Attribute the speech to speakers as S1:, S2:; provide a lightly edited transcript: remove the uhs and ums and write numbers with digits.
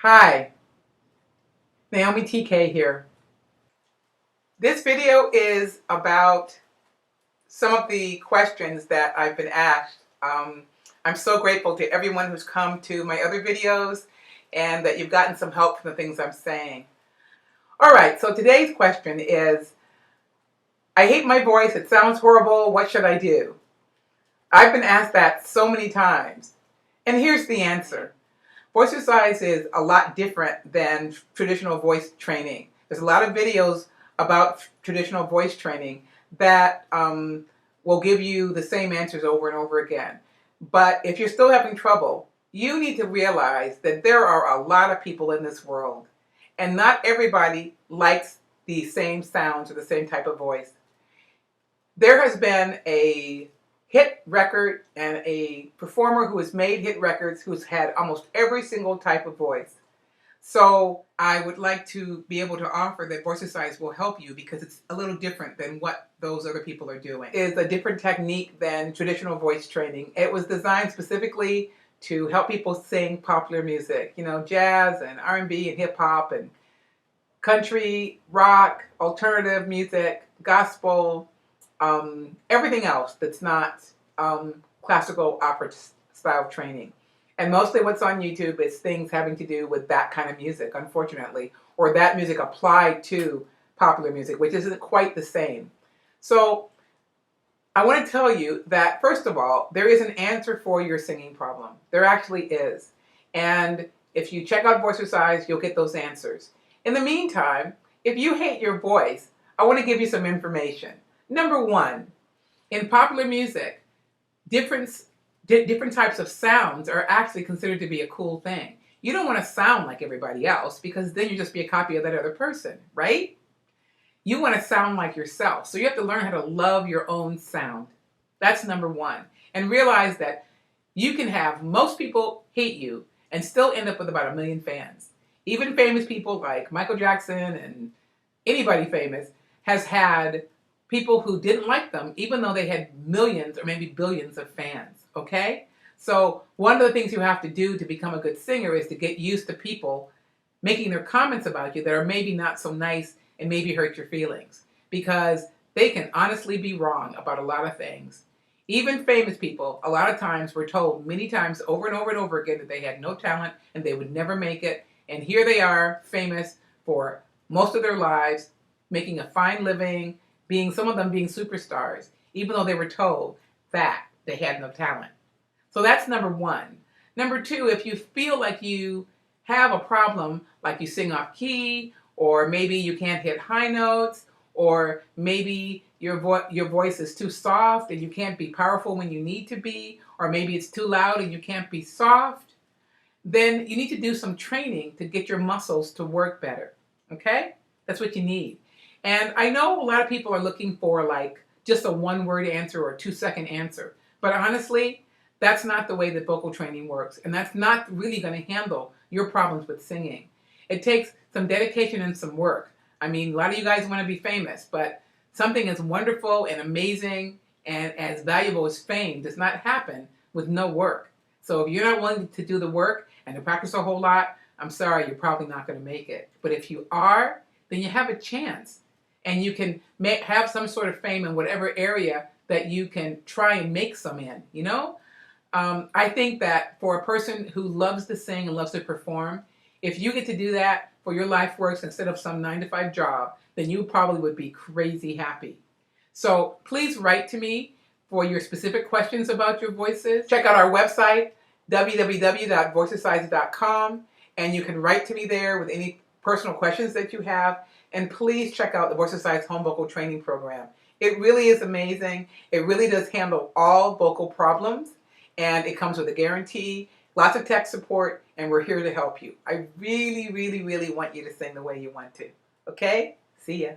S1: Hi, Naomi TK here. This video is about some of the questions that I've been asked. I'm so grateful to everyone who's come to my other videos and that you've gotten some help from the things I'm saying. All right, so today's question is, I hate my voice, it sounds horrible, what should I do? I've been asked that so many times, and here's the answer. Voicercise is a lot different than traditional voice training. There's a lot of videos about traditional voice training that will give you the same answers over and over again. But if you're still having trouble, you need to realize that there are a lot of people in this world, and not everybody likes the same sounds or the same type of voice. There has been a hit record and a performer who has made hit records who's had almost every single type of voice. So I would like to be able to offer that Voicercise will help you because it's a little different than what those other people are doing. It's a different technique than traditional voice training. It was designed specifically to help people sing popular music, jazz and R&B and hip hop and country, rock, alternative music, gospel, everything else that's not classical opera style training. And mostly what's on YouTube is things having to do with that kind of music, unfortunately, or that music applied to popular music, which isn't quite the same. So I want to tell you that, first of all, there is an answer for your singing problem. There actually is. And if you check out Voicercise, you'll get those answers. In the meantime, if you hate your voice, I want to give you some information. Number one, in popular music, different types of sounds are actually considered to be a cool thing. You don't want to sound like everybody else because then you just be a copy of that other person, right? You want to sound like yourself. So you have to learn how to love your own sound. That's number one. And realize that you can have most people hate you and still end up with about 1 million fans. Even famous people like Michael Jackson and anybody famous has had people who didn't like them, even though they had millions or maybe billions of fans, okay? So one of the things you have to do to become a good singer is to get used to people making their comments about you that are maybe not so nice and maybe hurt your feelings, because they can honestly be wrong about a lot of things. Even famous people, a lot of times, were told many times over and over and over again that they had no talent and they would never make it. And here they are, famous for most of their lives, making a fine living, some of them being superstars, even though they were told that they had no talent. So that's number one. Number two, if you feel like you have a problem, like you sing off key, or maybe you can't hit high notes, or maybe your voice is too soft and you can't be powerful when you need to be, or maybe it's too loud and you can't be soft, then you need to do some training to get your muscles to work better, okay? That's what you need. And I know a lot of people are looking for like just a 1-word answer or a 2-second answer, but honestly, that's not the way that vocal training works, and that's not really going to handle your problems with singing. It takes some dedication and some work. I mean, a lot of you guys want to be famous, but something as wonderful and amazing and as valuable as fame does not happen with no work. So if you're not willing to do the work and to practice a whole lot, I'm sorry, you're probably not going to make it. But if you are, then you have a chance. And you can have some sort of fame in whatever area that you can try and make some in, I think that for a person who loves to sing and loves to perform, if you get to do that for your life works instead of some 9-to-5 job, then you probably would be crazy happy. So please write to me for your specific questions about your voices. Check out our website, www.voicercise.com, and you can write to me there with any personal questions that you have. And please check out the Voicercise Home Vocal Training Program. It really is amazing. It really does handle all vocal problems, and it comes with a guarantee, lots of tech support, and we're here to help you. I really, really, really want you to sing the way you want to. Okay? See ya.